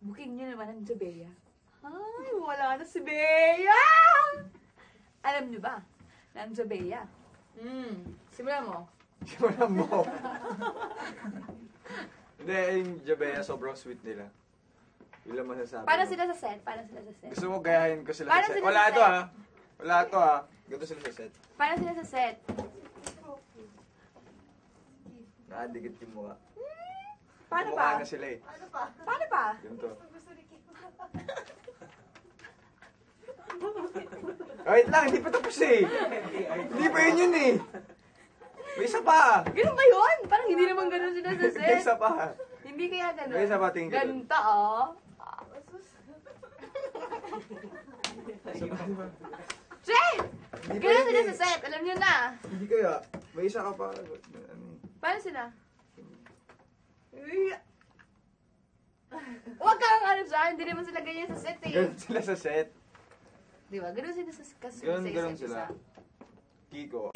Booking niyo naman ang Bea. Ay, wala na si Bea! Alam niyo ba na ang Bea? Simulan mo. Simulan mo. Hindi, yung Jabea, sobrang sweet nila. Yun lang masasabi Paano mo. sila sa set? Paano sila sa set? Gusto mo gayahin ko sila Paano sa set? sila Wala sa to set? ha. Wala to ha. Ganito sila sa set. Paano sila sa set? Nakadikit yung mukha. Paano Mukha pa? na sila eh. Paano pa? Ganito. Wait lang, hindi pa tapos eh. Hindi pa yun eh. May isa pa. Ganun ba yun? Parang hindi naman ganun sila sa May set. isa pa. Hindi kaya ganun. May isa pa, tingin ko. Ganta, oh. Isa pa, di ba? Che! Hindi pa Ganun yun sila eh. sa set. Alam niyo na. Hindi kaya. May isa ka pa. Ano eh. Paano sila? Huwag kang ano dyan. Hindi naman sila ganyan sa set eh. Ganun sila sa set. Di ba? Ganun sila sa set. Ganun sila. Kiko.